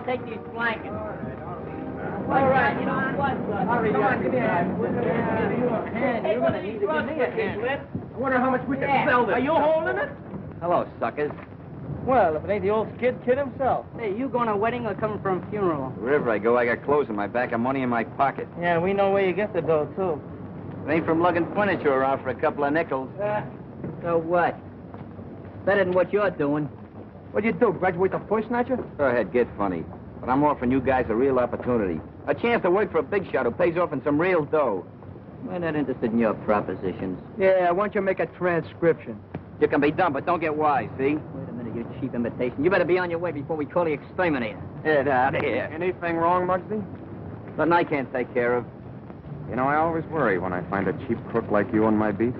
take these blankets. All right, you know what, son? Hurry up. Give me a hand. You're going to need to give me a hand. I wonder how much we can sell this. Are you holding it? Hello, suckers. Well, if it ain't the old kid himself. Hey, you going to a wedding or coming from a funeral? Wherever I go, I got clothes in my back and money in my pocket. Yeah, we know where you get the dough, too. It ain't from lugging furniture around for a couple of nickels. So what? Better than what you're doing. What'd you do, graduate the push snatcher? Go ahead, get funny. But I'm offering you guys a real opportunity. A chance to work for a big shot who pays off in some real dough. We're not interested in your propositions. Yeah, why don't you make a transcription? You can be dumb, but don't get wise, see? Wait a minute, you cheap imitation. You better be on your way before we call the exterminator. Get out of here. Anything wrong, Muggsy? Nothing I can't take care of. You know, I always worry when I find a cheap crook like you on my beat.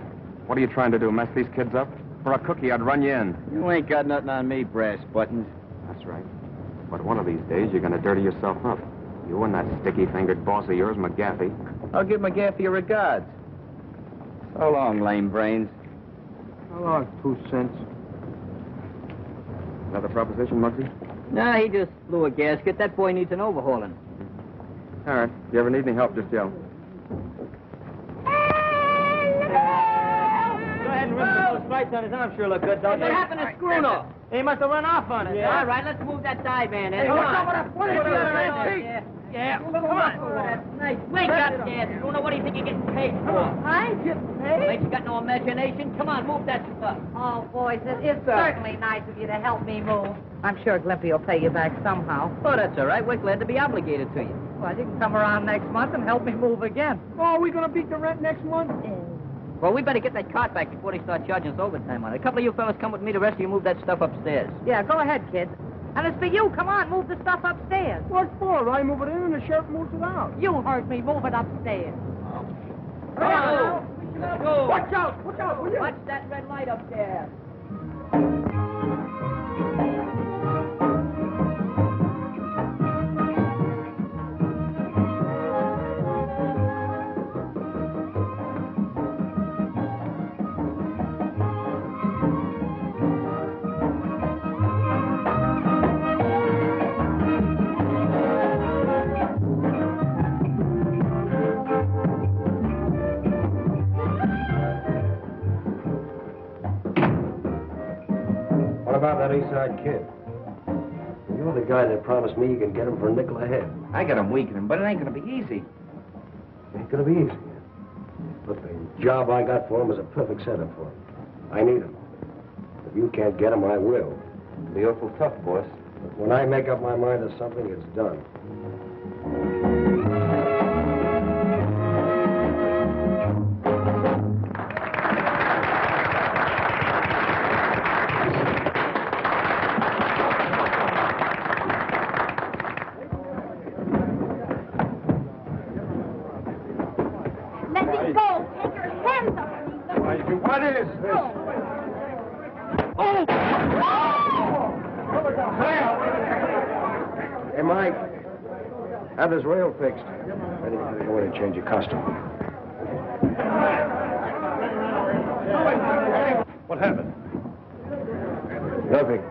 What are you trying to do, mess these kids up? For a cookie, I'd run you in. You ain't got nothing on me, brass buttons. That's right. But one of these days, you're going to dirty yourself up. You and that sticky-fingered boss of yours, McGaffey. I'll give McGaffey your regards. So long, lame brains. How long? 2 cents. Another proposition, Muggsy? Nah, he just blew a gasket. That boy needs an overhauling. All right. If you ever need any help, just yell. Go ahead and rip those stripes on his arm. Sure look good, don't What happened to Scruno? He must have run off on it. Yeah. All right, let's move that divan in. Hey, Come watch on. out for that footage the other end, Pete. Yeah. Come on. That's nice. Wake up, Dad. Scruno, what do you think you're getting paid for? I get paid? Ain't you got no imagination? Come on, move that stuff. Oh, boys, it's certainly nice of you to help me move. I'm sure Glimpy will pay you back somehow. Oh, that's all right. We're glad to be obligated to you. Well, you can come around next month and help me move again. Oh, are we going to beat the rent next month? Well, we better get that cart back before they start charging us overtime on it. A couple of you fellas come with me. The rest of you move that stuff upstairs. Yeah, go ahead, kids. And it's for you. Come on, move the stuff upstairs. What for? I move it in and the sheriff moves it out. You heard me. Move it upstairs. Come on. Go. Watch out, will you? Watch that red light up there. What about that Eastside kid? You're the guy that promised me you can get him for a nickel a head. I got him weakening, but it ain't going to be easy. Ain't gonna be easy. But the job I got for him is a perfect setup for him. I need him. If you can't get him, I will. It'll be awful tough, boss. But when I make up my mind to something, it's done. Let me go. Take your hands off me. What is this? Oh! Hey, Mike. Have this rail fixed. Ready to go in and change your costume. What happened? Nothing.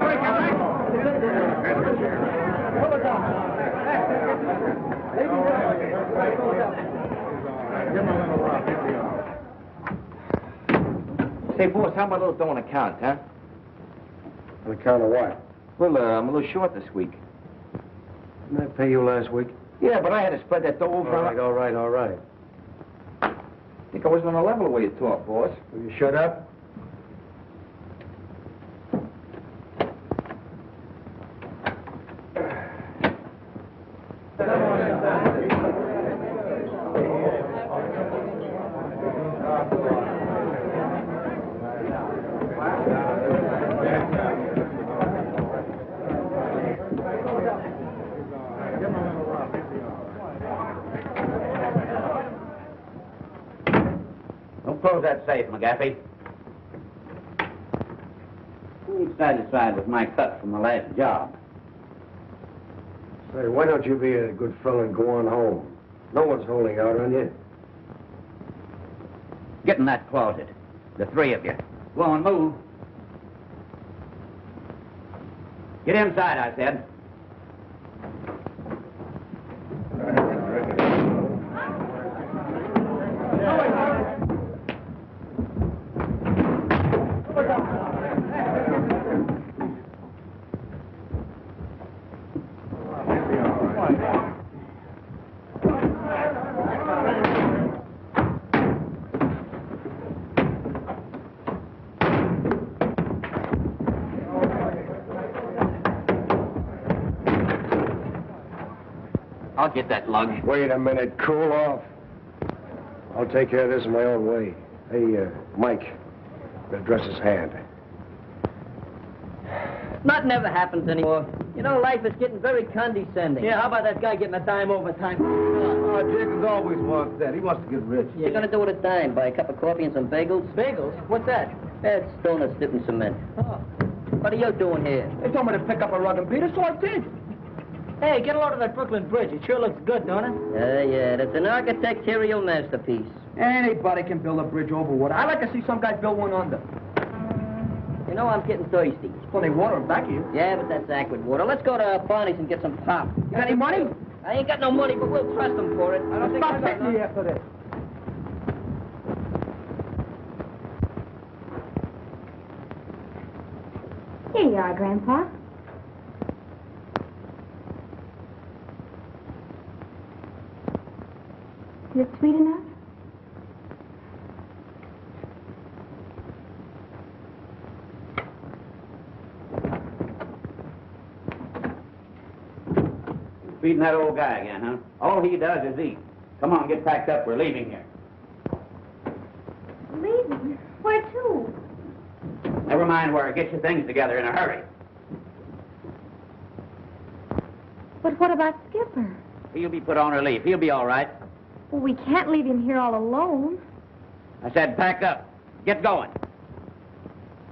Say, boss, how about a little dough on account, huh? On account of what? Well, I'm a little short this week. Didn't I pay you last week? Yeah, but I had to spread that dough over. All right. I think I wasn't on the level the way you talk, boss. Will you shut up? Don't close that safe, McGaffey. You ain't satisfied with my cut from the last job. Say, why don't you be a good fellow and go on home? No one's holding out on you. Get in that closet. The three of you. Go on, move. Get inside, I said. I'll get that lug. Wait a minute. Cool off. I'll take care of this in my own way. Hey, Mike, address his hand. Nothing ever happens anymore. You know, life is getting very condescending. Yeah, how about that guy getting a dime overtime? Oh, Jacobs always wants that. He wants to get rich. What you gonna do with a dime? Buy a cup of coffee and some bagels? Bagels? What's that? That's donuts dipped in cement. Oh. What are you doing here? They told me to pick up a rug and beat it, so I did. Hey, get a load of that Brooklyn Bridge. It sure looks good, don't it? Yeah, that's an architectural masterpiece. Anybody can build a bridge over water. I like to see some guy build one under. You know, I'm getting thirsty. There's plenty of water in back of you. Yeah, but that's aqua water. Let's go to Barney's and get some pop. You got any money? I ain't got no money, but we'll trust them for it. I don't think Stop hitting me after this. Here you are, Grandpa. Is it sweet enough? Feeding that old guy again, huh? All he does is eat. Come on, get packed up. We're leaving here. Leaving? Where to? Never mind where. Get your things together in a hurry. But what about Skipper? He'll be put on relief. He'll be all right. Well, we can't leave him here all alone. I said pack up. Get going.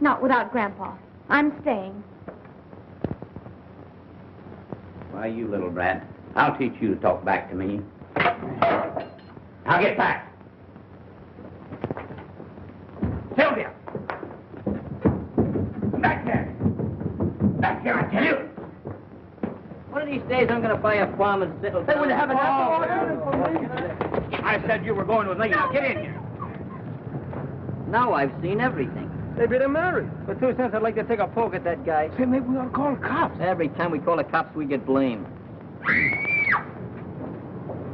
Not without Grandpa. I'm staying. Why, you little brat. I'll teach you to talk back to me. Now get back. Sylvia! Back there! Back there, I tell you! One of these days, I'm gonna buy a farm and settle down. Hey, will you have an apple? I said you were going with me. Now get in here. Now I've seen everything. Maybe they're married. For 2 cents, I'd like to take a poke at that guy. Say, maybe we ought to call the cops. Every time we call the cops, we get blamed.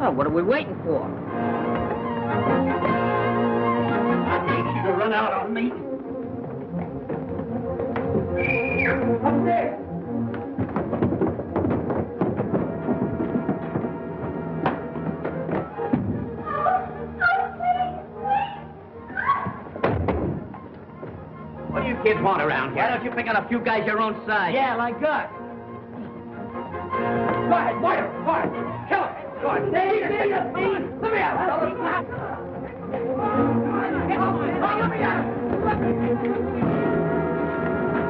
Oh, what are we waiting for? I hate you to run out on me. Up there. What do you kids want around here? Why don't you pick on a few guys your own size? Yeah, like us. Go ahead, fire, fire. Kill him. Go on. Stay here. Let me out. Let me out.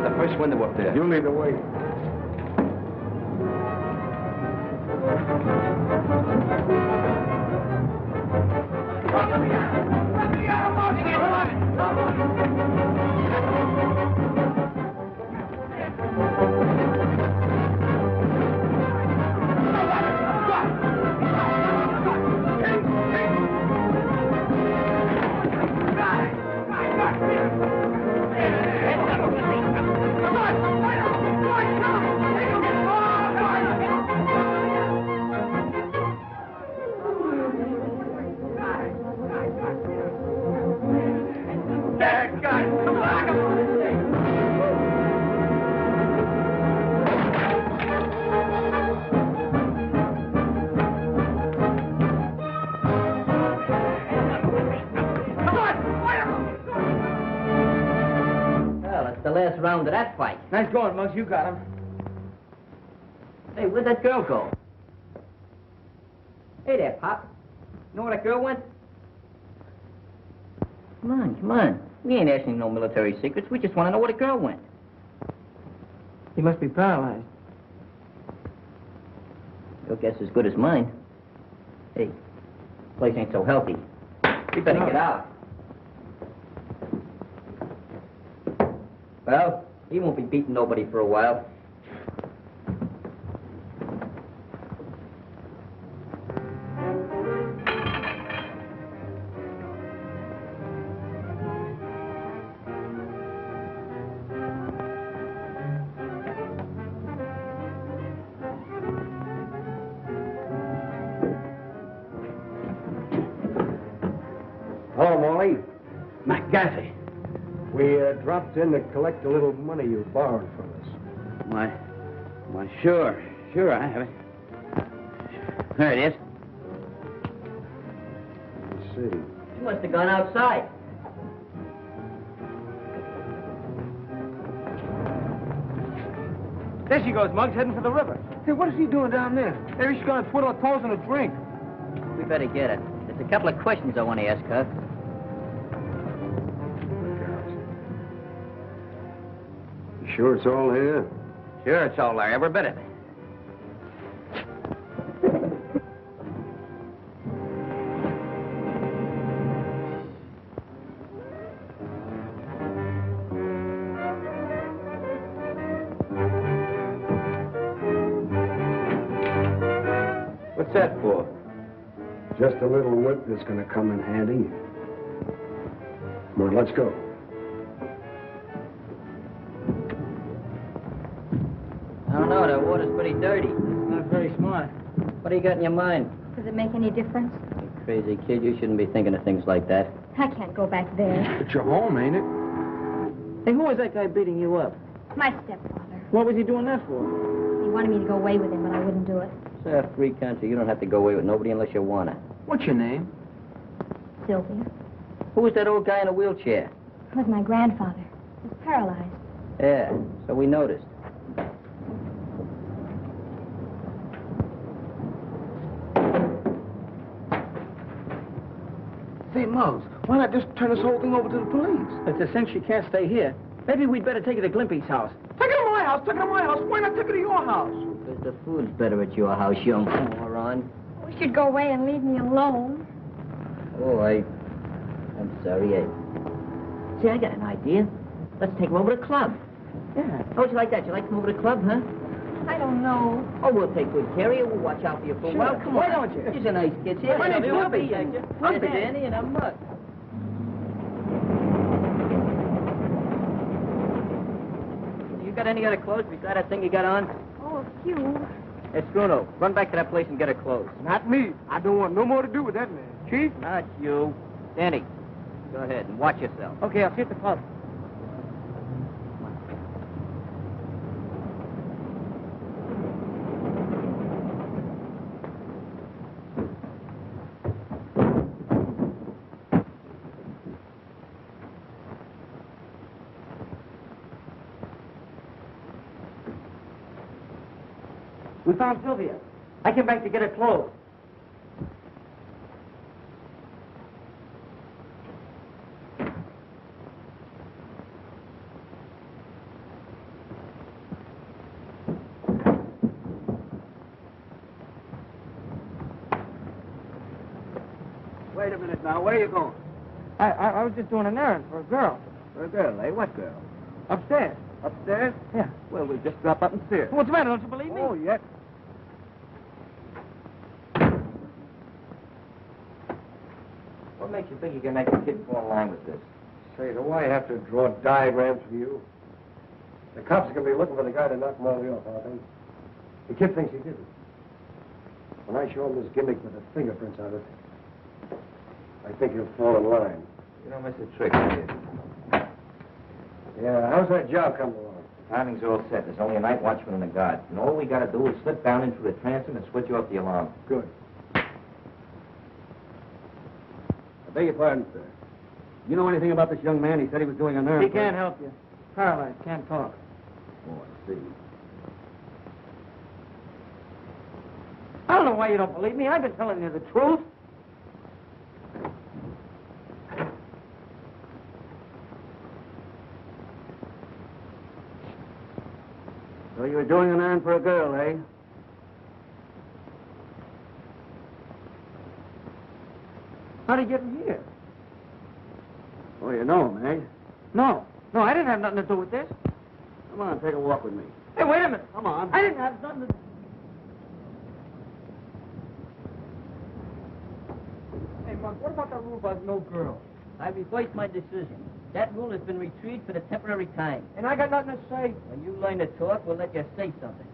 The first window up there. You lead the way. The last round of that fight. Nice going, Muggs. You got him. Hey, where'd that girl go? Hey there, Pop. You know where that girl went? Come on. We ain't asking no military secrets. We just want to know where the girl went. He must be paralyzed. Your guess is as good as mine. Hey, this place ain't so healthy. We better get out. Well, he won't be beating nobody for a while. Hello, Molly. McGaffey. We dropped in to collect a little money you borrowed from us. Why, sure, I have it. There it is. Let's see. She must have gone outside. There she goes, Muggs, heading for the river. Hey, what is he doing down there? Maybe she's going to twiddle her toes in a drink. We better get it. There's a couple of questions I want to ask her. You sure it's all here? Sure, it's all there, every bit of it. What's that for? Just a little whip that's going to come in handy. Come on, let's go. I don't know, that water's pretty dirty. It's not very smart. What do you got in your mind? Does it make any difference? You crazy kid, you shouldn't be thinking of things like that. I can't go back there. It's your home, ain't it? Hey, who was that guy beating you up? My stepfather. What was he doing that for? He wanted me to go away with him, but I wouldn't do it. It's a free country. You don't have to go away with nobody unless you want to. What's your name? Sylvia. Who was that old guy in a wheelchair? It was my grandfather. He was paralyzed. Yeah, so we noticed. Say, Muggs, why not just turn this whole thing over to the police? It's a cinch she can't stay here. Maybe we'd better take her to Glimpy's house. Take her to my house! Take her to my house! Why not take her to your house? Because the food's better at your house, young moron. We should go away and leave me alone. Oh, I'm sorry. See, I got an idea. Let's take her over to the club. Yeah. How'd you like that? You like to come over to the club, huh? I don't know. Oh, we'll take good care of you. We'll watch out for you for a while. Come Why on. don't you? She's a nice kid. See, My name's Lumpy. Lumpy, Danny, and I'm Mutt. You got any other clothes besides that thing you got on? Oh, a few. Hey, Bruno, run back to that place and get her clothes. Not me. I don't want no more to do with that man. Chief? Not you. Danny, go ahead and watch yourself. Okay, I'll see you at the club. We found Sylvia. I came back to get her clothes. Wait a minute now. Where are you going? I was just doing an errand for a girl. For a girl, eh? What girl? Upstairs. Upstairs? Yeah. Well, we'll just drop up and see her. What's the matter? Don't you believe me? Oh, yes. What makes you think you can make a kid fall in line with this? Say, do I have to draw diagrams for you? The cops are going to be looking for the guy to knock Molly off, aren't they? The kid thinks he did it. When I show him this gimmick with the fingerprints on it, I think he'll fall in line. You don't miss a trick, do you? Yeah, how's that job coming along? The timing's all set. There's only a night watchman and a guard. And all we got to do is slip down into the transom and switch off the alarm. Good. I beg your pardon, sir. You know anything about this young man? He said he was doing an errand. He can't help you. Paralyzed, can't talk. Oh, I see. I don't know why you don't believe me. I've been telling you the truth. So you were doing an errand for a girl, eh? How'd he get in here? Oh, you know him, eh? No, I didn't have nothing to do with this. Come on, take a walk with me. Hey, wait a minute. Come on. I didn't have nothing to... Hey, Mark, what about that rule about no girl? I revised my decision. That rule has been retrieved for the temporary time. And I got nothing to say. When you learn to talk, we'll let you say something.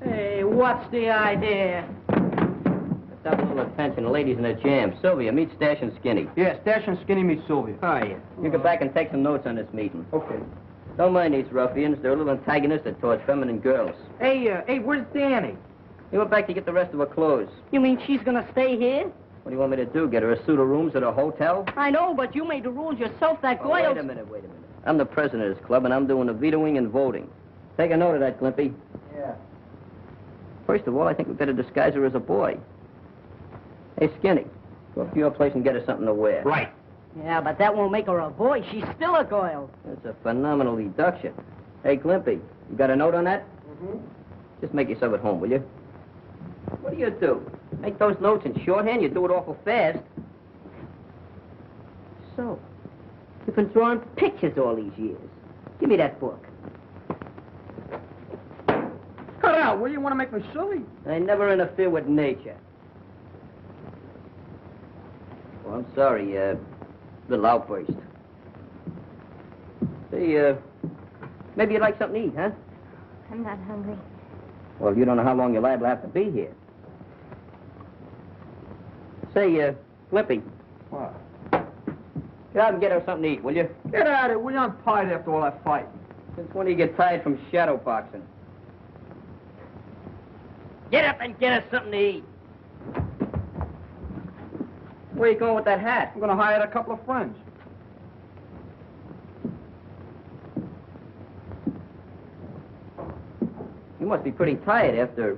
Hey, what's the idea? The Stop a little attention. The ladies in the jam. Sylvia, meet Stash and Skinny. Yeah, Stash and Skinny meet Sylvia. Oh, yeah. You get back and take some notes on this meeting. Okay. Don't mind these ruffians. They're a little antagonistic towards feminine girls. Hey, where's Danny? He went back to get the rest of her clothes. You mean she's gonna stay here? What do you want me to do? Get her a suit of rooms at a hotel? I know, but you made the rules yourself. That Oh, girl. wait a minute. I'm the president of this club, and I'm doing the vetoing and voting. Take a note of that, Glimpy. Yeah. First of all, I think we better disguise her as a boy. Hey, Skinny, go up to your place and get her something to wear. Right. Yeah, but that won't make her a boy. She's still a girl. That's a phenomenal deduction. Hey, Glimpy, you got a note on that? Mm-hmm. Just make yourself at home, will you? What do? Make those notes in shorthand? You do it awful fast. So, you've been drawing pictures all these years. Give me that book. Cut out, will you? Want to make me silly? I never interfere with nature. Well, I'm sorry, little outburst. Say, maybe you'd like something to eat, huh? I'm not hungry. Well, you don't know how long you're liable to have to be here. Say, Flippy. What? Get out and get her something to eat, will you? Get at it, will you? I'm tired after all that fight. Since when do you get tired from shadow boxing? Get up and get us something to eat. Where you going with that hat? I'm gonna hire a couple of friends. You must be pretty tired after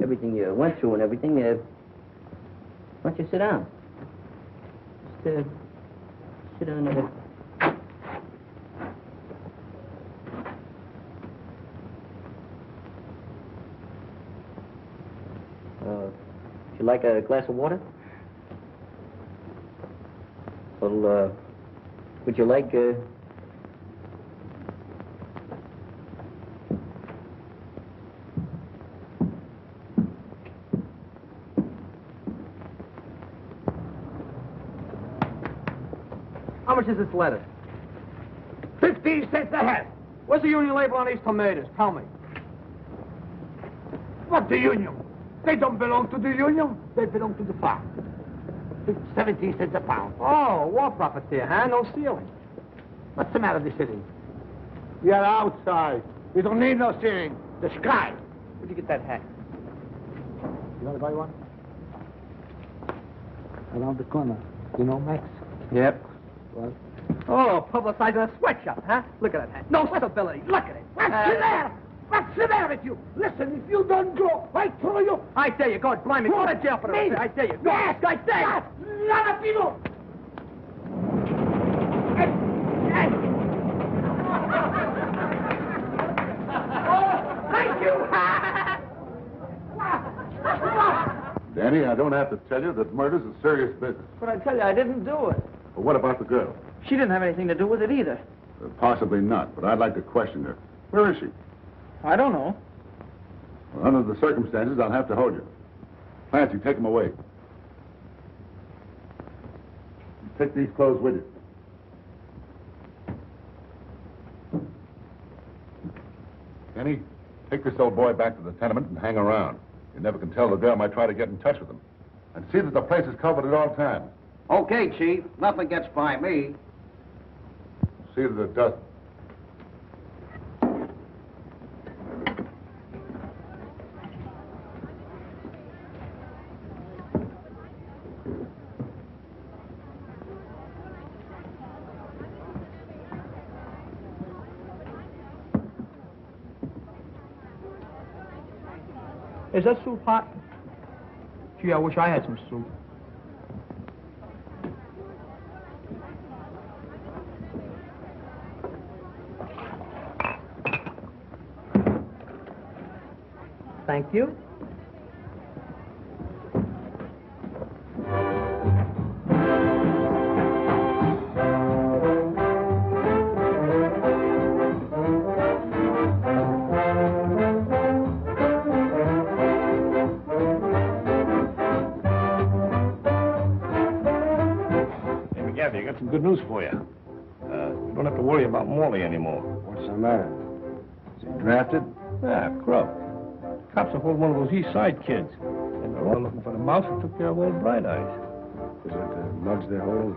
everything you went through and everything. Why don't you sit down? Just, sit down there. Would you like a glass of water? Well, would you like, How much is this lettuce? 15 cents a head. Where's the union label on these tomatoes? Tell me. What the union? They don't belong to the union. They belong to the farm. 17 cents a pound. Oh, war profiteer, huh? No ceiling. What's the matter with the city? We are outside. We don't need no ceiling. The sky. Where'd you get that hat? You want to buy one? Around the corner. You know Max? Yep. What? Oh, publicizing a sweatshop, huh? Look at that hat. No stability. Look at it. What's the matter? What's the matter with you? Listen, if you don't go, I throw you. I dare you. God, blimey. Go to jail for Me? this. I dare you. Go. Yes, I dare you. None of you. Thank you. Danny, I don't have to tell you that murder's a serious business. But I tell you, I didn't do it. But what about the girl? She didn't have anything to do with it either. Possibly not, but I'd like to question her. Where is she? I don't know. Well, under the circumstances, I'll have to hold you. Clancy, take them away. Take these clothes with you. Danny, take this old boy back to the tenement and hang around. You never can tell, the girl might try to get in touch with him. And see that the place is covered at all times. Okay, Chief. Nothing gets by me. See that it doesn't. Is that soup hot? Gee, I wish I had some soup. Thank you. I got some good news for you. You don't have to worry about Morley anymore. What's the matter? Is he drafted? Yeah, Crook. Cops have hold one of those East Side kids. And they're We're looking for the mouse who took care of old Bright Eyes. Is it the mugs they're holding?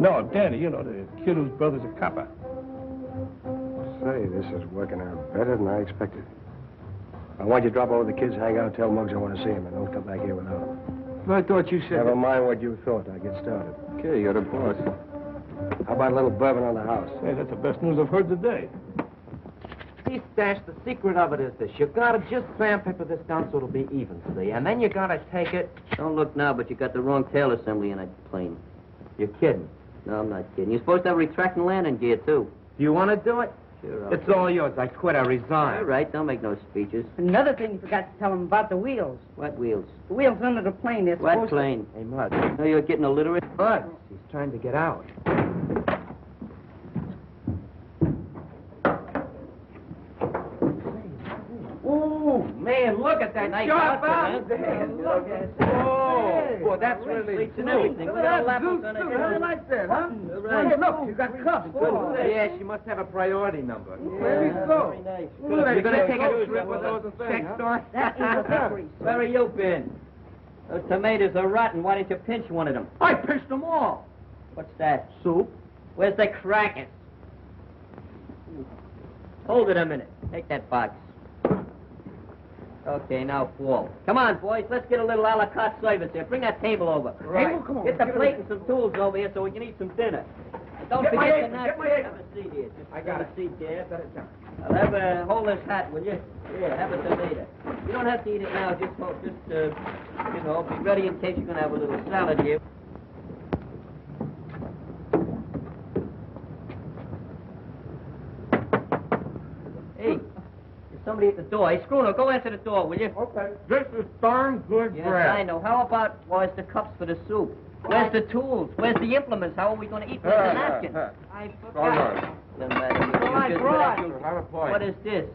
No, Danny, you know, the kid whose brother's a copper. Say, this is working out better than I expected. I want you to drop over the kids, hang out, tell Muggs I want to see him, and don't come back here without him. I thought you said... Never mind what you thought. I get started. Okay, you're the boss. How about a little bourbon on the house? Hey, that's the best news I've heard today. See, Stash, the secret of it is this. You gotta just sandpaper this down so it'll be even, see? And then you gotta take it... Don't look now, but you got the wrong tail assembly in that plane. You're kidding. No, I'm not kidding. You're supposed to have retracting landing gear, too. Do you want to do it? Sure, It's all yours. I quit. I resign. All right, don't make no speeches. Another thing you forgot to tell him about the wheels. What wheels? The wheels under the plane. They're What supposed plane? Hey, Mud. No, you're getting illiterate. Mud. He's trying to get out. Ooh, man, look at that Nice sharp outfit, out huh? there. Look at that. Oh, boy, that's really Pleats and cool. everything. Look With at all that apples zoot, on it, too, you know. huh? Like that, huh? Right. Hey, look, you got cuffs. Yeah, she must have a priority number. Maybe so. Very nice. Look at You're gonna that. take Go a trip trip with with those us? check store? Where have you been? Those tomatoes are rotten. Why didn't you pinch one of them? I pinched them all. What's that? Soup? Where's the crackers? Hold it a minute. Take that box. Okay, now fall. Come on, boys. Let's get a little a la carte service here. Bring that table over. Right. Table? Come on, Get the get it plate over. and some tools over here so we can eat some dinner. Don't Get my forget apron, the get my napkins. apron. Have a seat here. Just I got have it. a seat there. Set it down. I'll have hold this hat, will you? Yeah, have a tomato. You don't have to eat it now. Just you know, be ready in case you're going to have a little salad here. Hey, there's somebody at the door. Hey, Schooner, go answer the door, will you? Okay. This is darn good Yes, bread. I know. How about where's the cups for the soup? Where's the tools? Where's the implements? How are we going to eat with the napkins? I forgot. Doesn't matter. I just brought. let you- Have a point. What is this?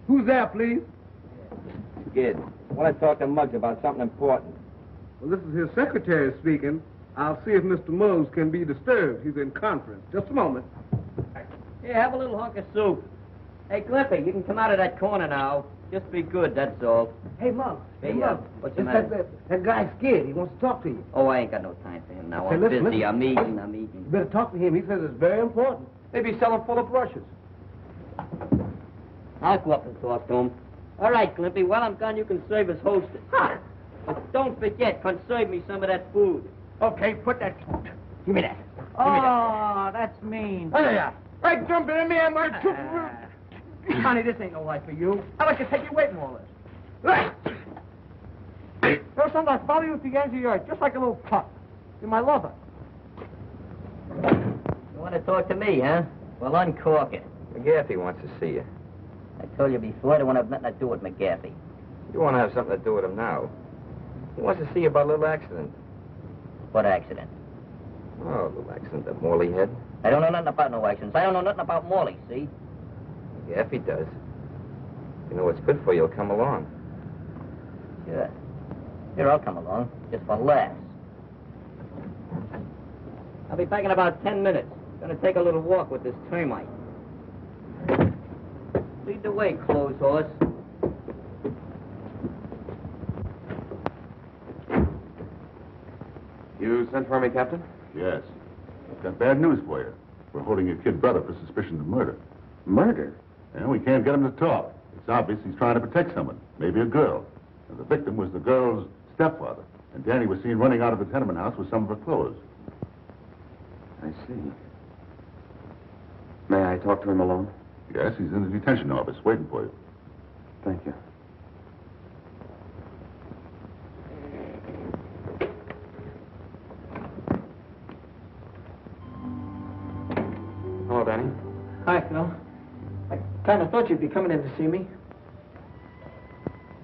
Who's there, please? Good. I want to talk to Muggs about something important. Well, this is his secretary speaking. I'll see if Mr. Mose can be disturbed. He's in conference. Just a moment. Here, have a little hunk of soup. Hey, Cliffy, you can come out of that corner now. Just be good, that's all. Hey, Muggs. Hey, what's the It's matter? that guy's scared. He wants to talk to you. Oh, I ain't got no time for him now. Say, I'm listen, busy. listen. I'm eating. You better talk to him. He says it's very important. Maybe sell him full of brushes. I'll go up and talk to him. All right, Cliffy, while I'm gone, you can serve as hostess. But don't forget, conserve me some of that food. Okay, put that... Give me that. Oh, that's mean. Hey, hey, jump in me, I'm going Honey, this ain't no life for you. I'd like to take you away from all this. First time I follow you at the ends of your earth, just like a little pup. You're my lover. You want to talk to me, huh? Well, uncork it. McGaffey wants to see you. I told you before, I don't want to have nothing to do with McGaffey. You want to have something to do with him now. He wants to see you about a little accident. What accident? Oh, a little accident that Morley had. I don't know nothing about no accidents. I don't know nothing about Morley, see? McGaffey does. You know what's good for you, he'll come along. Sure. Here, I'll come along, just for laughs. I'll be back in about 10 minutes. Gonna take a little walk with this termite. Lead the way, clothes horse. You sent for me, Captain? Yes. I've got bad news for you. We're holding your kid brother for suspicion of murder. Murder? And we can't get him to talk. It's obvious he's trying to protect someone, maybe a girl. And the victim was the girl's stepfather. And Danny was seen running out of the tenement house with some of her clothes. I see. May I talk to him alone? Yes, he's in the detention office waiting for you. Thank you. Hello, Danny. Hi, Phil. I kind of thought you'd be coming in to see me.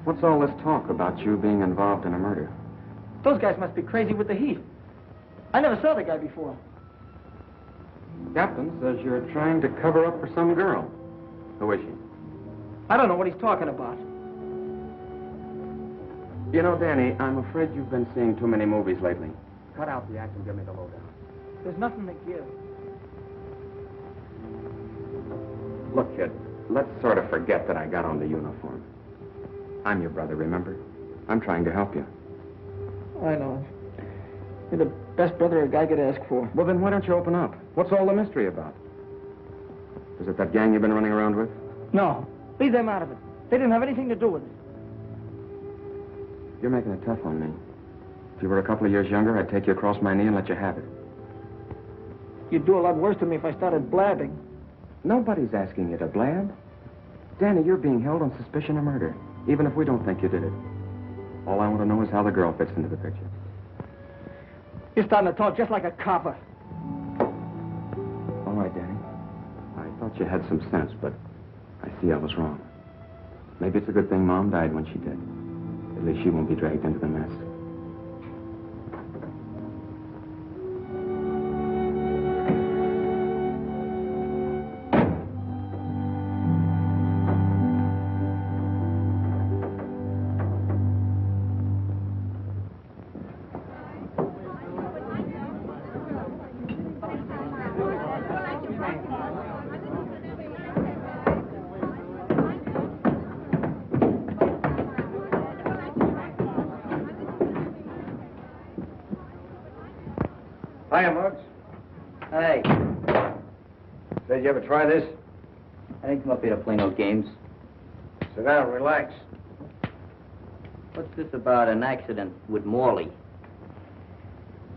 What's all this talk about you being involved in a murder? Those guys must be crazy with the heat. I never saw the guy before. Captain says you're trying to cover up for some girl. Who is she? I don't know what he's talking about. You know, Danny, I'm afraid you've been seeing too many movies lately. Cut out the act and give me the lowdown. There's nothing to give. Look, kid, let's sort of forget that I got on the uniform. I'm your brother, remember? I'm trying to help you. I know. You're the best brother a guy could ask for. Well, then why don't you open up? What's all the mystery about? Is it that gang you've been running around with? No. Leave them out of it. They didn't have anything to do with it. You're making it tough on me. If you were a couple of years younger, I'd take you across my knee and let you have it. You'd do a lot worse to me if I started blabbing. Nobody's asking you to blab. Danny, you're being held on suspicion of murder, even if we don't think you did it. All I want to know is how the girl fits into the picture. You're starting to talk just like a copper. All right, Danny. I thought you had some sense, but I see I was wrong. Maybe it's a good thing Mom died when she did. At least she won't be dragged into the mess. Hiya, Muggs. Hey, Said you ever try this? I didn't come up here to play no games. Sit down, relax. What's this about an accident with Morley?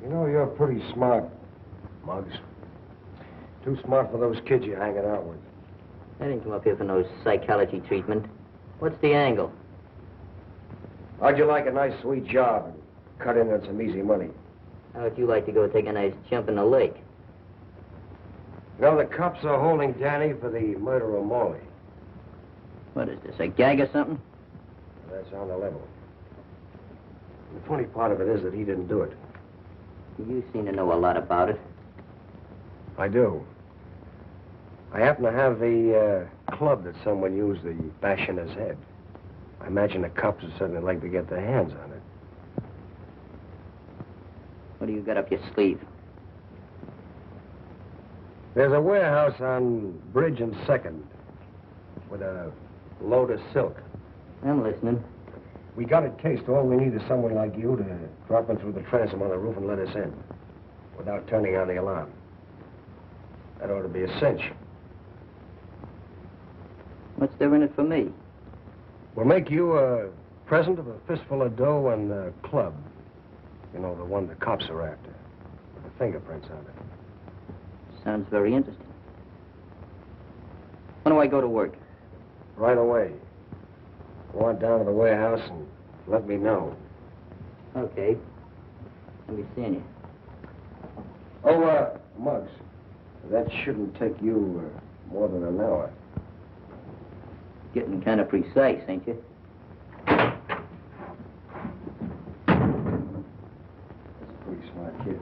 You know, you're pretty smart, Muggs. Too smart for those kids you're hanging out with. I didn't come up here for no psychology treatment. What's the angle? How'd you like a nice, sweet job and cut in on some easy money? How would you like to go take a nice jump in the lake? You know, the cops are holding Danny for the murder of Morley. What is this, a gag or something? That's on the level. The funny part of it is that he didn't do it. You seem to know a lot about it. I do. I happen to have the club that someone used to bash in his head. I imagine the cops would certainly like to get their hands on it. What do you got up your sleeve? There's a warehouse on Bridge and 2nd with a load of silk. I'm listening. We got it cased. All we need is someone like you to drop in through the transom on the roof and let us in without turning on the alarm. That ought to be a cinch. What's there in it for me? We'll make you a present of a fistful of dough and the club. You know, the one the cops are after, with the fingerprints on it. Sounds very interesting. When do I go to work? Right away. Go on down to the warehouse and let me know. Okay. I'll be seeing you. Oh, Muggs, that shouldn't take you more than an hour. Getting kind of precise, ain't you? Pretty smart kid.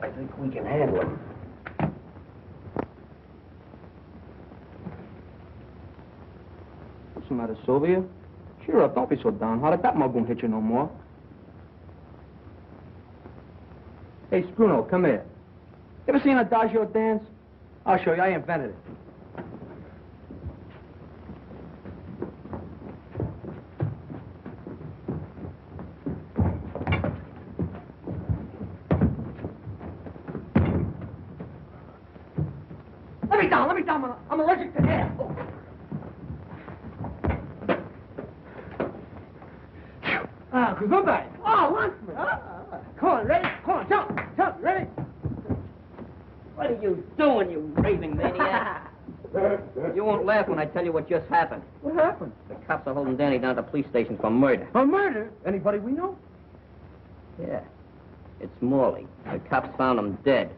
I think we can handle him. What's the matter, Sylvia? Cheer up, don't be so downhearted. That mug won't hit you no more. Hey, Spruno, come here. You ever seen a Adagio dance? I'll show you. I invented it. Let me down. I'm allergic to air. Oh. Goodbye. Oh, Lunsford. Come on, ready? Come on, jump, ready? What are you doing, you raving maniac? You won't laugh when I tell you what just happened. What happened? The cops are holding Danny down at the police station for murder. For murder? Anybody we know? Yeah. It's Morley. The cops found him dead.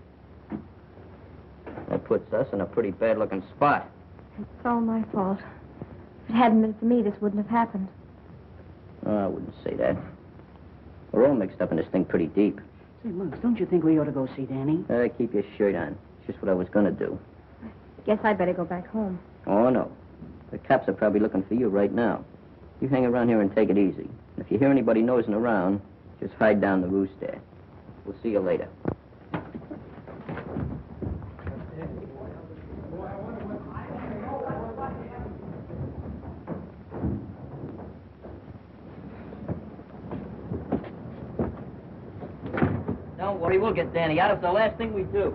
That puts us in a pretty bad-looking spot. It's all my fault. If it hadn't been for me, this wouldn't have happened. Oh, I wouldn't say that. We're all mixed up in this thing pretty deep. Say, Muggs, don't you think we ought to go see Danny? Keep your shirt on. It's just what I was going to do. Guess I'd better go back home. Oh, no. The cops are probably looking for you right now. You hang around here and take it easy. If you hear anybody nosing around, just hide down the roost there. We'll see you later. Don't worry, we'll get Danny out. It's the last thing we do.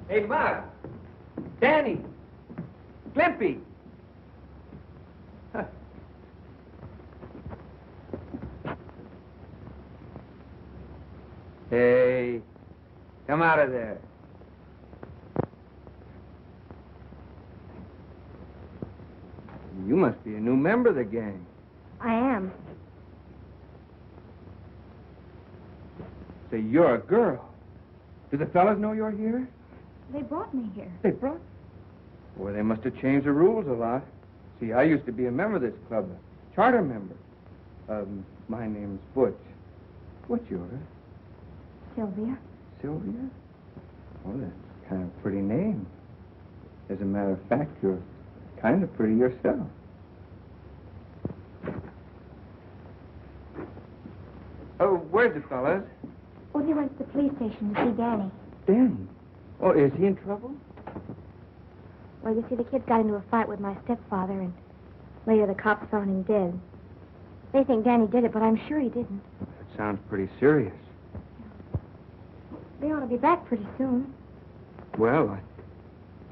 Hey, Mark. Danny. Glimpy. Hey, come out of there. You must be a new member of the gang. I am. So you're a girl. Do the fellas know you're here? They brought me here. They brought? Well, they must have changed the rules a lot. See, I used to be a member of this club, a charter member. My name's Butch. What's yours? Sylvia. Sylvia? Oh, that's kind of a pretty name. As a matter of fact, you're kind of pretty yourself. Oh, where's the fellas? Oh, they went to the police station to see Danny. Danny? Oh, is he in trouble? Well, you see, the kids got into a fight with my stepfather, and later the cops found him dead. They think Danny did it, but I'm sure he didn't. That sounds pretty serious. They ought to be back pretty soon. Well, I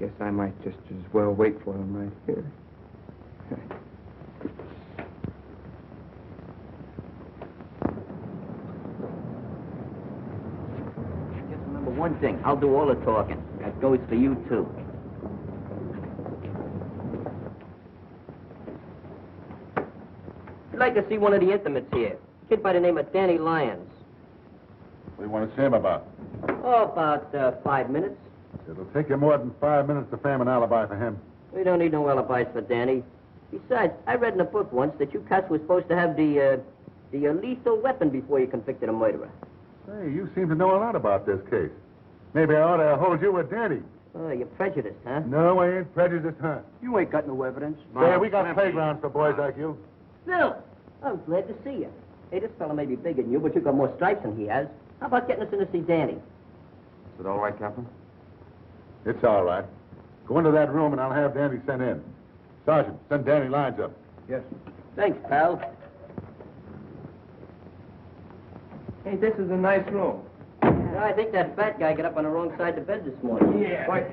guess I might just as well wait for them right here. Just remember one thing. I'll do all the talking. That goes for you, too. I'd like to see one of the intimates here. A kid by the name of Danny Lyons. What do you want to see him about? Oh, about 5 minutes. It'll take you more than 5 minutes to frame an alibi for him. We don't need no alibis for Danny. Besides, I read in a book once that you cats were supposed to have the lethal weapon before you convicted a murderer. Hey, you seem to know a lot about this case. Maybe I ought to hold you with Danny. Oh, you're prejudiced, huh? No, I ain't prejudiced, huh? You ain't got no evidence. Hey, we got playgrounds for boys like you. Phil, I'm glad to see you. Hey, this fella may be bigger than you, but you've got more stripes than he has. How about getting us in to see Danny? Is it all right, Captain? It's all right. Go into that room and I'll have Danny sent in. Sergeant, send Danny Lyons up. Yes. Thanks, pal. Hey, this is a nice room. I think that fat guy got up on the wrong side of the bed this morning. Yeah. Right.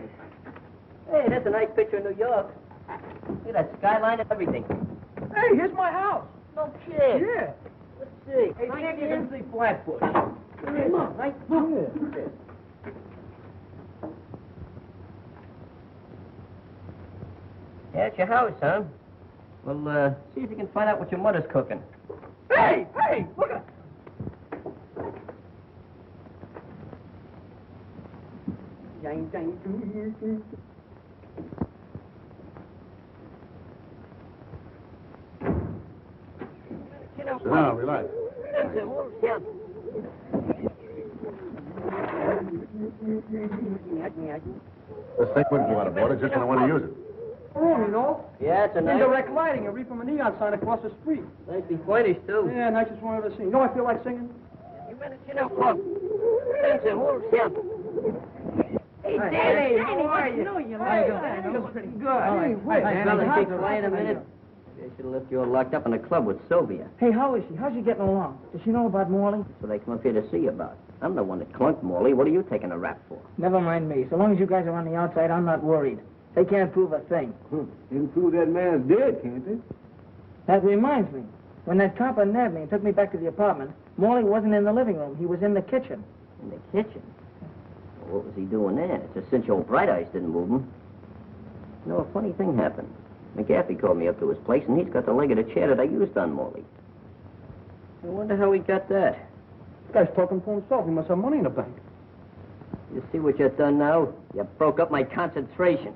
Hey, that's a nice picture of New York. Look at that skyline and everything. Hey, here's my house. No kid. Yeah. Let's see. Hey, see if you can see Flatbush. Look, right? Yeah. Yeah, it's your house, huh? Well, see if you can find out what your mother's cooking. Hey, look at... Sit down, relax. This thing wouldn't go out of order just when I want to use it. Oh, you know? Yeah, it's a nice... Indirect lighting. You read from a neon sign across the street. Nicely pointed, too. Yeah, nicest one I've ever seen. You know I feel like singing? Hey, Danny, how are you? You like it. Pretty good. Hey, Hey, fellas, keep quiet a minute. They should have left you all locked up in the club with Sylvia. Hey, how is she? How's she getting along? Does she know about Morley? That's what I come up here to see you about. I'm the one that clunked Morley. What are you taking a rap for? Never mind me. So long as you guys are on the outside, I'm not worried. They can't prove a thing. They can prove that man's dead, can't they? That reminds me. When that copper nabbed me and took me back to the apartment, Morley wasn't in the living room. He was in the kitchen. In the kitchen? Well, what was he doing there? It's a cinch old Bright Eyes didn't move him. You know, a funny thing happened. McGaffey called me up to his place, and he's got the leg of the chair that I used on Morley. I wonder how he got that. This guy's talking for himself. He must have money in the bank. You see what you've done now? You broke up my concentrations.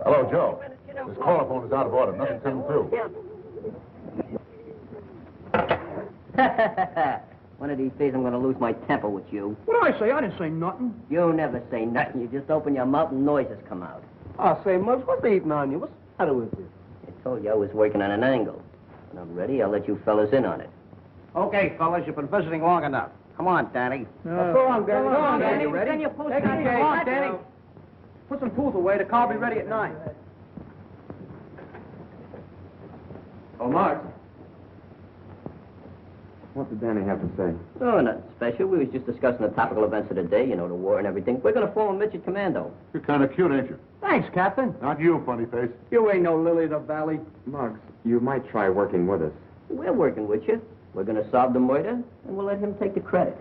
Hello, Joe. This telephone is out of order. Nothing's coming through. One of these days I'm going to lose my temper with you. What did I say? I didn't say nothing. You never say nothing. You just open your mouth and noises come out. I say, Muggs, what's they eating on you? What's the matter with you? I told you I was working on an angle. When I'm ready, I'll let you fellas in on it. Okay, fellas, you've been visiting long enough. Come on, Danny. Go on, Danny. Go on, Danny. You ready? Take it easy. Come on, Danny. Put some tools away. The car will be ready at 9. Oh, Mark. What did Danny have to say? Oh, nothing special. We was just discussing the topical events of the day, you know, the war and everything. We're going to form a midget commando. You're kind of cute, ain't you? Thanks, Captain. Not you, funny face. You ain't no lily of the valley. Muggs, you might try working with us. We're working with you. We're going to solve the murder, and we'll let him take the credit.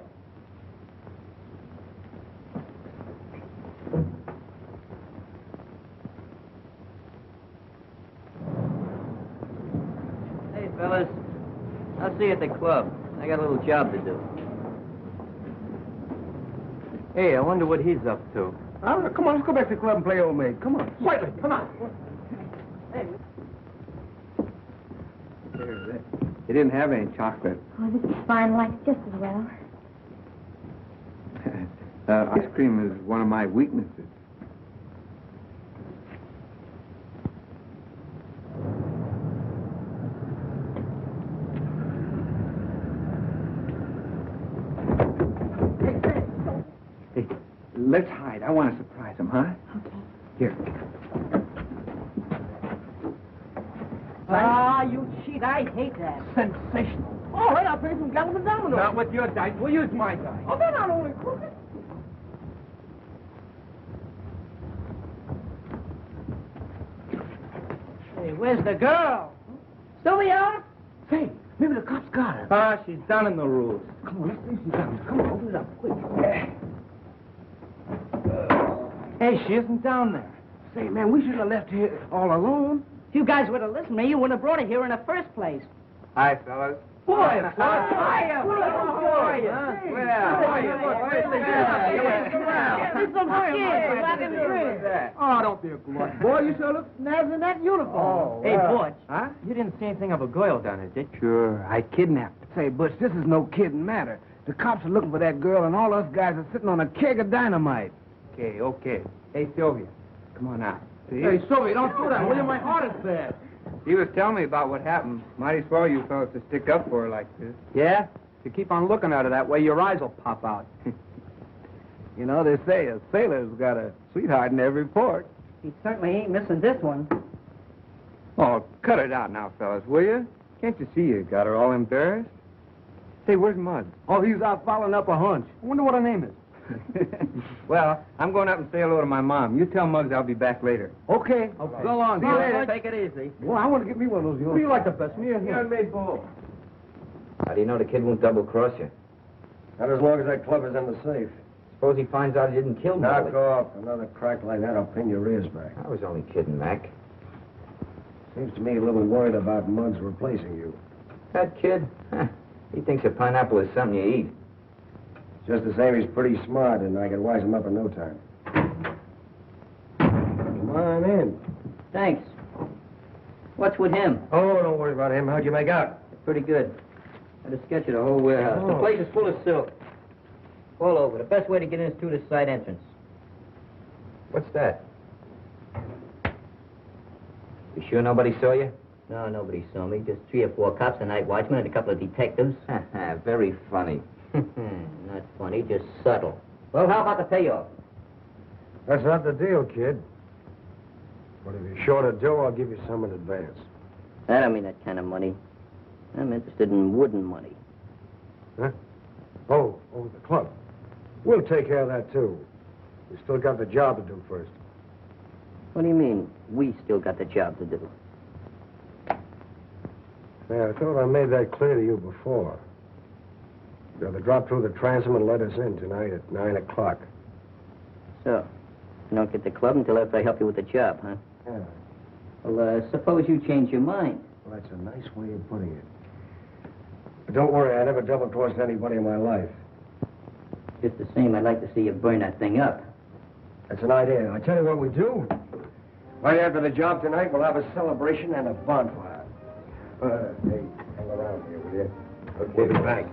Hey, fellas. I'll see you at the club. I got a little job to do. Hey, I wonder what he's up to. Come on, let's go back to the club and play old maid. Come on. Quietly, come on. Hey. There's it. He didn't have any chocolate. Oh, this is fine. Like it just as well. Ice cream is one of my weaknesses. Hey, let's hide. I want to surprise him, huh? Okay. Here. Ah, you cheat. I hate that. Sensational. All right, I'll play some galloping dominoes. Not with your dice. We'll use my dice. Oh, they're not only crooked. Hey, where's the girl? Sylvia? Say, maybe the cops got her. Ah, she's down in the rules. Come on, let's see if she's got her. Come on, open it up, quick. Hey, she isn't down there. Say, man, we shouldn't have left here all alone. If you guys would have listened to me, you wouldn't have brought her here in the first place. Hi, fellas. Boy, Hiya. How are you? There's some kids rocking the drink. Oh, don't be a glutton. Boy, you sure look nice in that uniform. Hey, Butch. Huh? You didn't see anything of a girl down there, did you? Sure, I kidnapped her. Say, Butch, this is no kidding matter. The cops are looking for that girl, and all us guys are sitting on a keg of dynamite. Okay. Hey, Sylvia, come on out. See? Hey, Sylvia, don't do that, will you? My heart is bad. He was telling me about what happened. Mighty swell you fellas to stick up for her like this. Yeah? If you keep on looking at her that way, your eyes will pop out. You know, they say a sailor's got a sweetheart in every port. He certainly ain't missing this one. Oh, cut it out now, fellas, will you? Can't you see you got her all embarrassed? Say, where's Mud? Oh, he's out following up a hunch. I wonder what her name is. Well, I'm going up and say hello to my mom. You tell Muggs I'll be back later. Okay. So long. See you later. Take it easy. Well, I want to get me one of those. Who do you like the best, me or him? You and me both. How do you know the kid won't double-cross you? Not as long as that club is in the safe. Suppose he finds out he didn't kill Knock off. Another crack like that, I'll pin your ears back. I was only kidding, Mac. Seems to me a little worried about Muggs replacing you. That kid? Huh. He thinks a pineapple is something you eat. Just the same, he's pretty smart, and I can wise him up in no time. Come on in. Thanks. What's with him? Oh, don't worry about him. How'd you make out? Pretty good. Had a sketch of the whole warehouse. The place is full of silk. All over. The best way to get in is through the side entrance. What's that? You sure nobody saw you? No, nobody saw me. Just 3 or 4 cops, a night watchman, and a couple of detectives. Very funny. Not funny, just subtle. Well, how about the payoff? That's not the deal, kid. But if you're short of dough, I'll give you some in advance. I don't mean that kind of money. I'm interested in wooden money. Huh? Oh, the club. We'll take care of that, too. We still got the job to do first. What do you mean, we still got the job to do? Yeah, I thought I made that clear to you before. You're to drop through the transom and let us in tonight at 9 o'clock. So, you don't get the club until after I help you with the job, huh? Yeah. Well, suppose you change your mind. Well, that's a nice way of putting it. But don't worry, I never double-crossed anybody in my life. Just the same, I'd like to see you burn that thing up. That's an idea. I tell you what we do. Right after the job tonight, we'll have a celebration and a bonfire. Hey, hang around here, will you? We'll be back.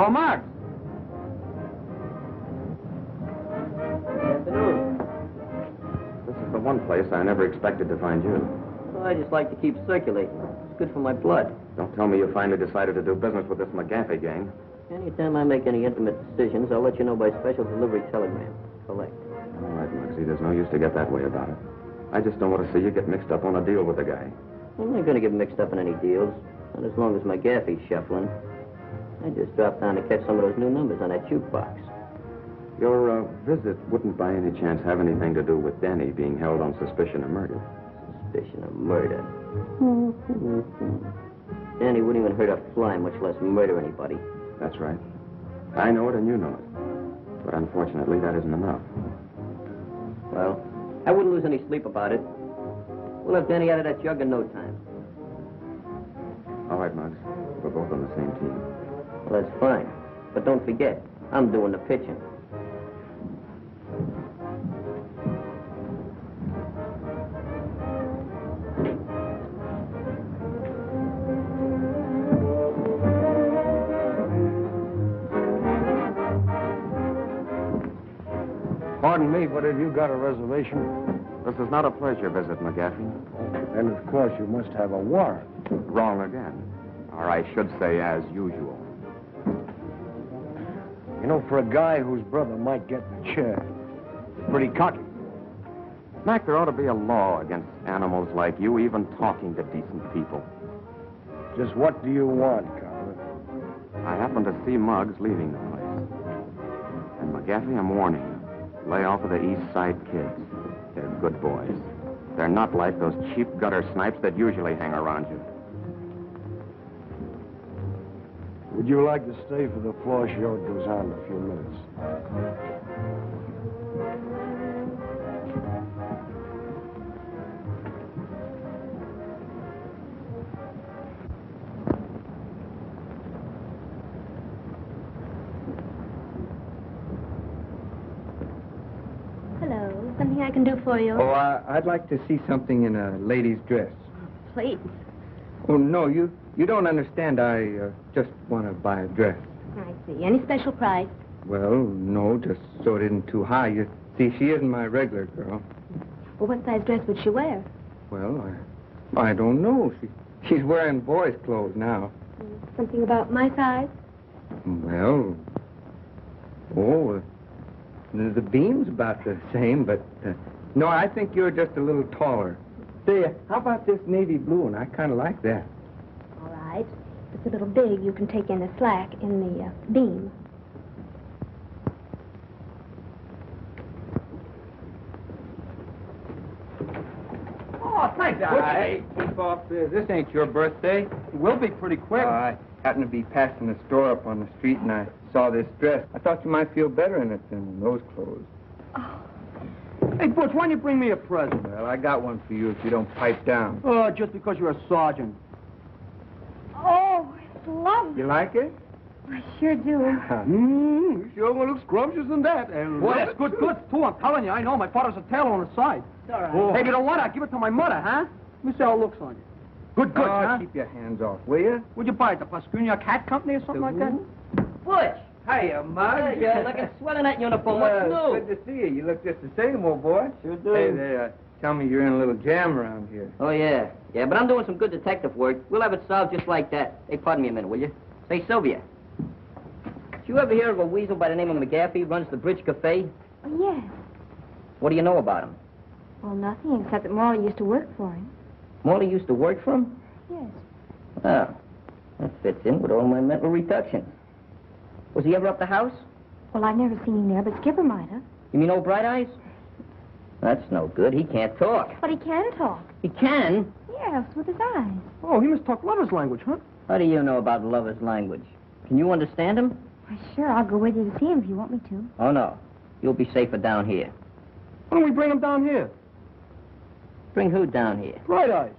Oh, Mark. Good afternoon. This is the one place I never expected to find you. Well, I just like to keep circulating. It's good for my blood. Don't tell me you finally decided to do business with this McGaffey gang. Anytime I make any intimate decisions, I'll let you know by special delivery telegram. Collect. All right, Muggsy, there's no use to get that way about it. I just don't want to see you get mixed up on a deal with the guy. I'm not going to get mixed up in any deals. Not as long as McGaffey's shuffling. I just dropped down to catch some of those new numbers on that jukebox. Your visit wouldn't by any chance have anything to do with Danny being held on suspicion of murder. Suspicion of murder. Danny wouldn't even hurt a fly, much less murder anybody. That's right. I know it and you know it. But unfortunately, that isn't enough. Well, I wouldn't lose any sleep about it. We'll have Danny out of that jug in no time. All right, Muggs. We're both on the same team. Well, that's fine. But don't forget, I'm doing the pitching. Pardon me, but have you got a reservation? This is not a pleasure visit, McGaffey. And of course you must have a warrant. Wrong again. Or I should say, as usual. You know, for a guy whose brother might get in the chair, pretty cocky. Mac, there ought to be a law against animals like you even talking to decent people. Just what do you want, Carver? I happened to see Muggs leaving the place. And McGaffey, I'm warning you. Lay off of the East Side kids. They're good boys. They're not like those cheap gutter snipes that usually hang around you. Would you like to stay for the floor show? It goes on in a few minutes. Hello. Something I can do for you? Oh, I'd like to see something in a lady's dress. Please. Oh, no, you don't understand. I just want to buy a dress. I see. Any special price? Well, no, just so it isn't too high. You see, she isn't my regular girl. Well, what size dress would she wear? Well, I don't know. She's wearing boys' clothes now. Something about my size? Well, the beam's about the same, but no, I think you're just a little taller. Say, how about this navy blue one? I kind of like that. All right. If it's a little big, you can take in the slack in the beam. Oh, thanks. Hey, keep off this. This ain't your birthday. It will be pretty quick. I happened to be passing the store up on the street, and I saw this dress. I thought you might feel better in it than in those clothes. Oh. Hey, Butch, why don't you bring me a present? Well, I got one for you if you don't pipe down. Oh, just because you're a sergeant. Oh, it's lovely. You like it? I sure do. You sure will look scrumptious in that. Boy, that's good goods, too. I'm telling you, I know. My father's a tailor on the side. It's all right. Oh. Hey, if you don't want it, I'll give it to my mother, huh? Let me see how it looks on you. Good goods, huh? Keep your hands off, will you? Where'd you buy it? The Pascunia Cat Company or something like that? Butch! Hiya, Mug. You're looking swell in that uniform. What's new? Good to see you. You look just the same, old boy. Sure do. Hey, they tell me you're in a little jam around here. Oh, yeah. Yeah, but I'm doing some good detective work. We'll have it solved just like that. Hey, pardon me a minute, will you? Say, Sylvia. Did you ever hear of a weasel by the name of McGaffey runs the Bridge Cafe? Oh, yes. What do you know about him? Well, nothing, except that Morley used to work for him. Morley used to work for him? Yes. Oh, that fits in with all my mental reductions. Was he ever up the house? Well, I've never seen him there, but Skipper might have. You mean old Bright Eyes? That's no good. He can't talk. But he can talk. He can? Yes, with his eyes. Oh, he must talk lover's language, huh? How do you know about lover's language? Can you understand him? Why, sure, I'll go with you to see him if you want me to. Oh, no. You'll be safer down here. Why don't we bring him down here? Bring who down here? Bright Eyes.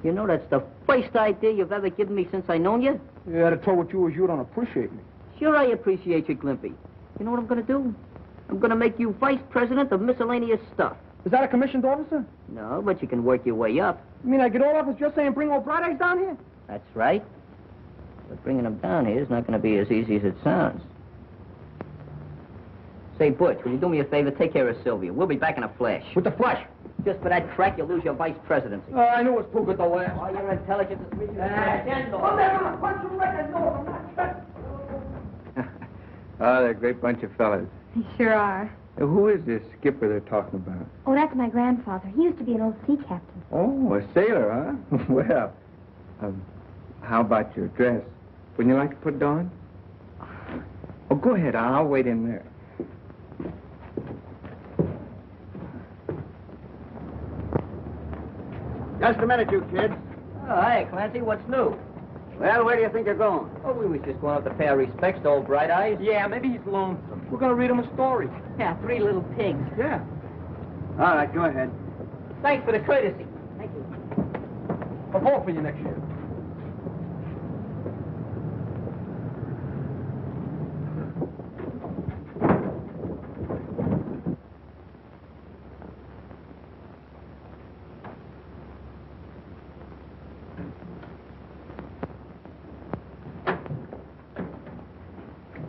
You know that's the first idea you've ever given me since I known you? You had to tell what you was, you don't appreciate me. Sure I appreciate you, Glimpy. You know what I'm gonna do? I'm gonna make you vice president of miscellaneous stuff. Is that a commissioned officer? No, but you can work your way up. You mean I get all off with just saying bring old Bright Eyes down here? That's right. But bringing them down here is not gonna be as easy as it sounds. Say, Butch, will you do me a favor? Take care of Sylvia. We'll be back in a flash. With the flash? Just for that crack, you'll lose your vice presidency. I knew it was too good to last. Oh, your intelligence is really... I'm never gonna punch you like a nose. I'm not... Oh, they're a great bunch of fellas. They sure are. Now, who is this skipper they're talking about? Oh, that's my grandfather. He used to be an old sea captain. Oh, a sailor, huh? Well, how about your dress? Wouldn't you like to put it on? Oh, go ahead. I'll wait in there. Just a minute, you kids. Oh, hi, Clancy. What's new? Well, where do you think you're going? Oh, we was just going up to pay our respects to old Bright Eyes. Yeah, maybe he's lonesome. We're gonna read him a story. Yeah, 3 little pigs. Yeah. All right, go ahead. Thanks for the courtesy. Thank you. I'll vote for you next year.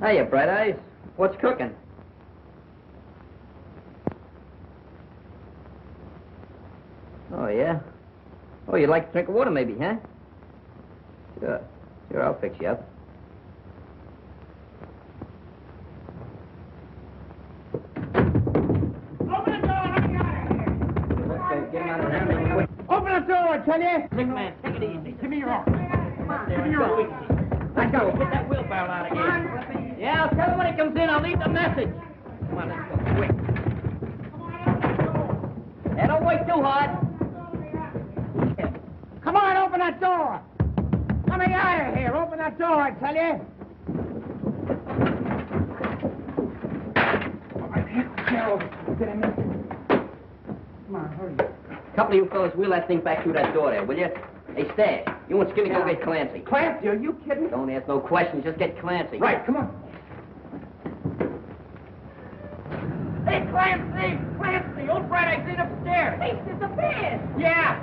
Hiya, Bright Eyes. What's cooking? Oh, yeah? Oh, you'd like to drink of water, maybe, huh? Sure. Sure, I'll fix you up. Open the door, let me out of here. Okay, get him out of there quick. Open the door, I tell you. Big man, take it easy. Give me your arm. Come on, Give me your arm. Let's go. Get that wheelbarrow out of here. Yeah, I'll tell him when he comes in. I'll leave the message. Come on, let's go quick. Hey, don't wait too hard. Come on, open that door. Let me out of here. Open that door, I tell you. All right, here, Gerald. Get him in. Come on, hurry. Couple of you fellas wheel that thing back through that door there, will you? Hey, Stash, you and Skinny go get Clancy. Clancy, are you kidding? Don't ask no questions, just get Clancy. Right, come on. Hey, Clancy! Clancy! Old Bright Eyes upstairs! He's disappeared! Yeah.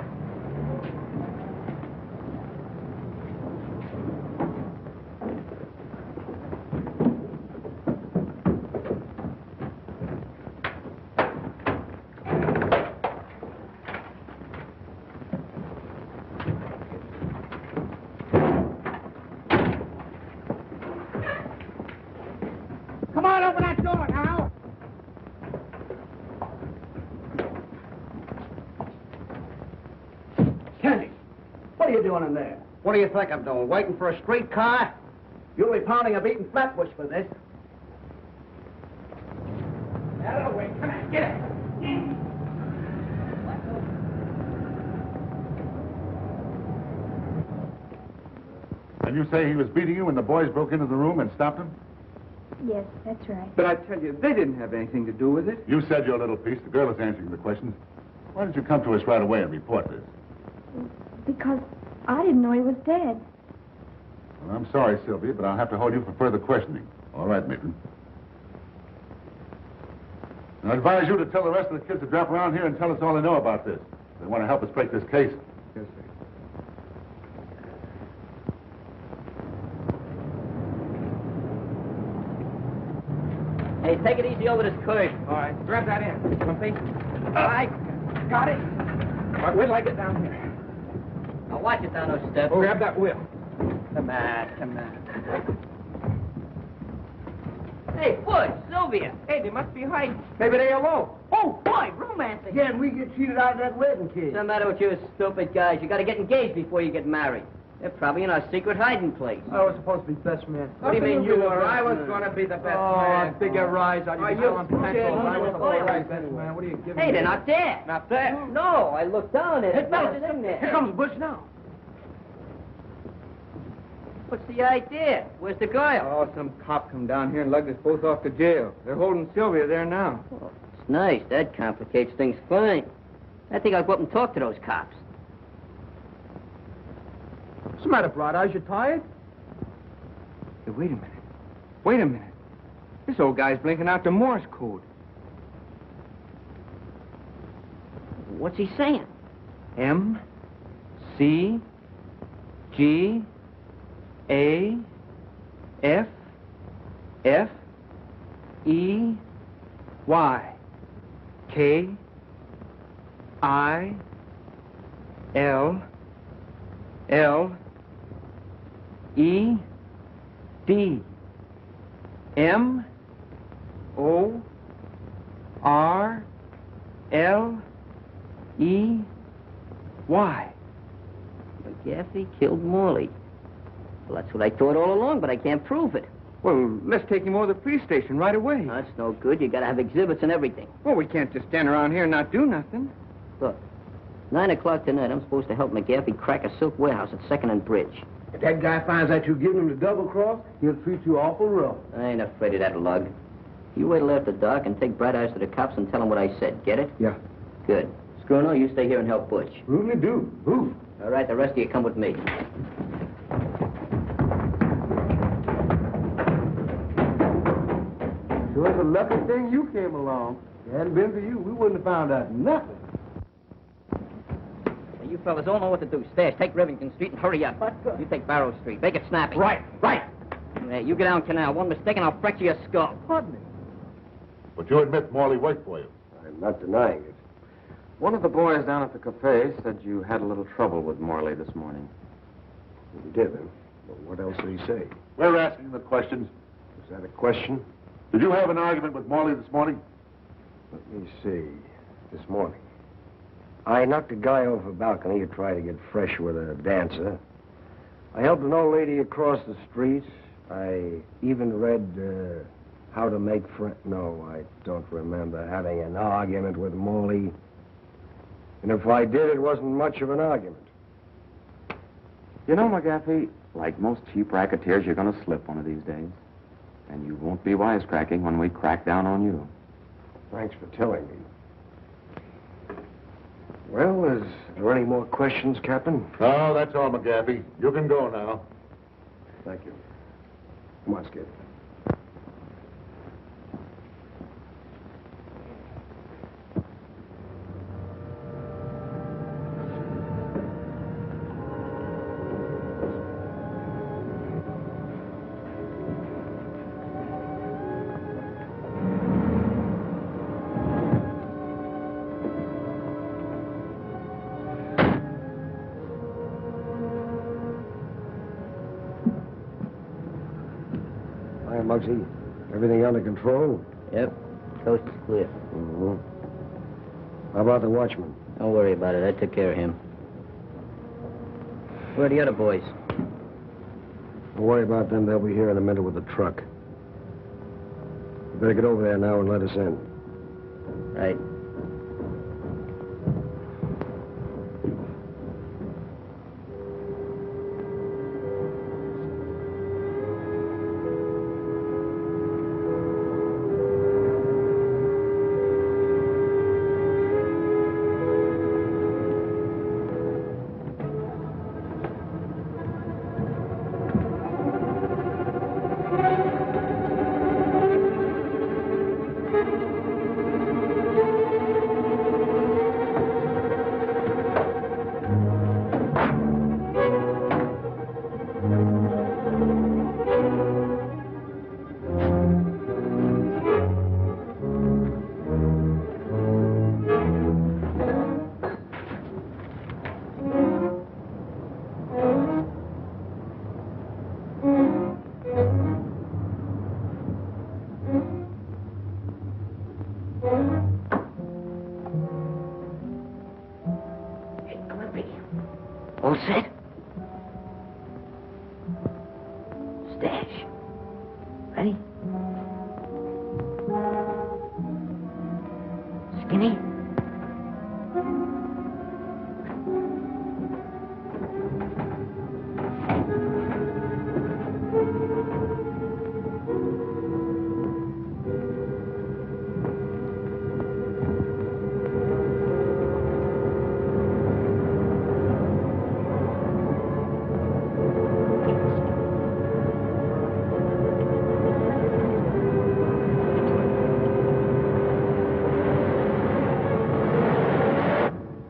Come on, open that door now. Kenny, what are you doing in there? What do you think I'm doing? Waiting for a streetcar? You'll be pounding a beaten flatbush for this. Out of the way. Come on, get it. And you say he was beating you when the boys broke into the room and stopped him? Yes, that's right. But I tell you, they didn't have anything to do with it. You said your little piece. The girl is answering the questions. Why did you come to us right away and report this? Because I didn't know he was dead. Well, I'm sorry, Sylvia, but I'll have to hold you for further questioning. All right, Maitland. I advise you to tell the rest of the kids to drop around here and tell us all they know about this. They want to help us break this case. Yes, sir. Hey, take it easy over this curve. All right, grab that in. Clumpy. All right, got it. All right, wait till I get down here. Now watch it down those steps. Oh, grab that wheel. Come on, come on. Hey, Butch, Sylvia. Hey, they must be hiding. Maybe they alone. Oh, boy, romancing. Yeah, and we get cheated out of that wedding kid. What's the matter with you stupid guys? You gotta get engaged before you get married. They're probably in our secret hiding place. I was supposed to be best man. What do you mean you were? I was going to be the best man. Oh, bigger rise on you. I was always best man. What are you giving me? Hey, they're not there. Not there? No, I looked down at it. Hey, fellas, It's in there. here comes Butch now. What's the idea? Where's the girl? Oh, some cop come down here and lugged us both off to jail. They're holding Sylvia there now. Oh, it's nice. That complicates things fine. I think I'll go up and talk to those cops. What's the matter, Bright Eyes? You tired? Hey, wait a minute. Wait a minute. This old guy's blinking out the Morse code. What's he saying? M, C, G, A, F, F, E, Y, K, I, L, L, E, D, M, O, R, L, E, Y. McGaffey killed Morley. Well, that's what I thought all along, but I can't prove it. Well, let's take him over to the police station right away. That's no good. You gotta have exhibits and everything. Well, we can't just stand around here and not do nothing. Look, 9 o'clock tonight, I'm supposed to help McGaffey crack a silk warehouse at 2nd and Bridge. If that guy finds out you giving him the double cross, he'll treat you awful rough. I ain't afraid of that lug. You wait till after dark and take Bright Eyes to the cops and tell them what I said. Get it? Yeah. Good. Scruno, you stay here and help Butch. Really do. Move. All right, the rest of you come with me. Sure, it's a lucky thing you came along. If it hadn't been for you, we wouldn't have found out nothing. Now, you fellas all know what to do. Stash, take Rivington Street and hurry up. You take Barrow Street. Make it snappy. Right. You get down Canal. One mistake and I'll fracture your skull. Pardon me. But you admit Morley worked for you. I'm not denying it. One of the boys down at the cafe said you had a little trouble with Morley this morning. We did, huh? But what else did he say? We're asking the questions. Is that a question? Did you have an argument with Morley this morning? Let me see. This morning. I knocked a guy off a balcony who tried to get fresh with a dancer. I helped an old lady across the street. I even read How to Make Friends. No, I don't remember having an argument with Morley. And if I did, it wasn't much of an argument. You know, McGaffey, like most cheap racketeers, you're going to slip one of these days. And you won't be wisecracking when we crack down on you. Thanks for telling me. Well, is there any more questions, Captain? No, that's all, McGaffey. You can go now. Thank you. Come on, Skid. Muggsy, everything under control? Yep. Coast is clear. Mm-hmm. How about the watchman? Don't worry about it. I took care of him. Where are the other boys? Don't worry about them. They'll be here in a minute with the truck. You better get over there now and let us in. Right. All set? Stash. Ready? Skinny?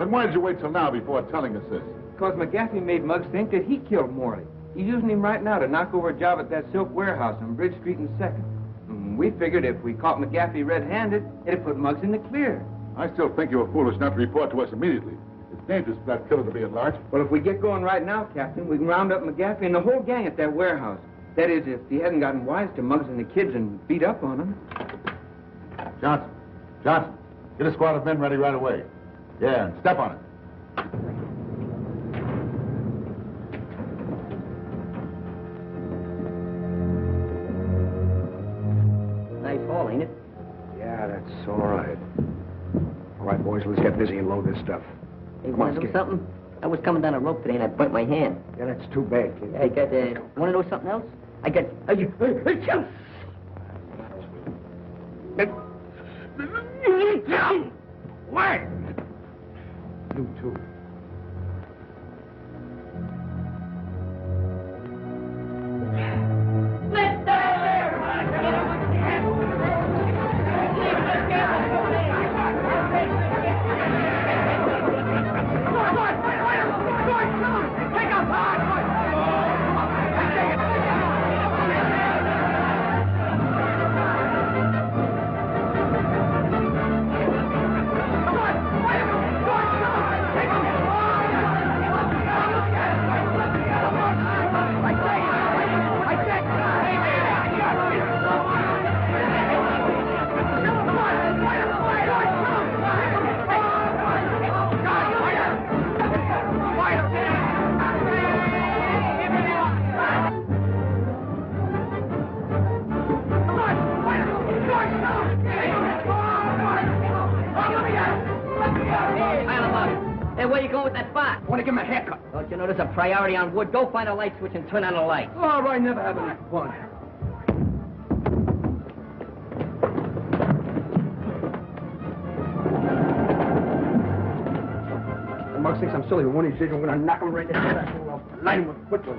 Then why did you wait till now before telling us this? Because McGaffey made Muggs think that he killed Morley. He's using him right now to knock over a job at that silk warehouse on Bridge Street and 2nd. We figured if we caught McGaffey red-handed, it'd put Muggs in the clear. I still think you were foolish not to report to us immediately. It's dangerous for that killer to be at large. Well, if we get going right now, Captain, we can round up McGaffey and the whole gang at that warehouse. That is, if he hadn't gotten wise to Muggs and the kids and beat up on them. Johnson, get a squad of men ready right away. Yeah, and step on it. Nice haul, ain't it? Yeah, that's all right. All right, boys, let's get busy and load this stuff. Hey, Come want on, to know Skip. something? I was coming down a rope today and I burnt my hand. Yeah, that's too bad, kid. I got, want to know something else? I got, Why? You too. Hey, where you going with that box? I want to give him a haircut. Don't you know there's a priority on wood? Go find a light switch and turn on the light. All right, never have any fun. Muggs thinks I'm silly. One of these days, I'm going to knock him right in the head. I'll light him with a foot. All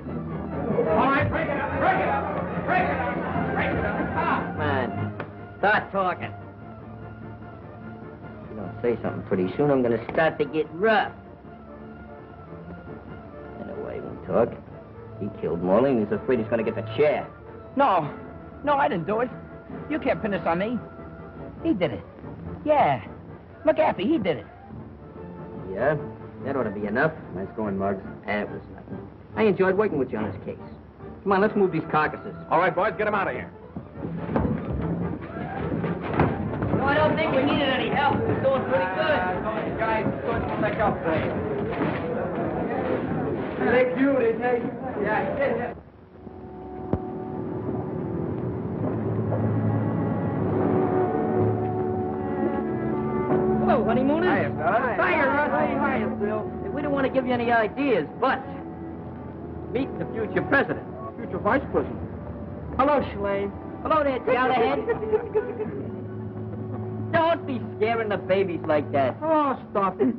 right, break it up, break it up, break it up, break it up. Come on. Start talking. If you don't say something pretty soon, I'm going to start to get rough. Anyway, we talk. He killed Morley and he's afraid he's going to get the chair. No, I didn't do it. You can't pin this on me. He did it. Yeah. McGaffey, he did it. Yeah? That ought to be enough. Nice going, Muggs. That was nothing. I enjoyed working with you on this case. Come on, let's move these carcasses. All right, boys, get him out of here. No, I don't think we needed any help. We're doing pretty good. Those guys couldn't make up for you. They cute, didn't they? Yeah. Hello, honeymooners. Hiya, fella. Hiya, Russ. Hiya, Bill. We don't want to give you any ideas, but meet the future president. Future vice president. Hello, Shlane. Hello there, Jollyhead. Don't be scaring the babies like that. Oh, stop it.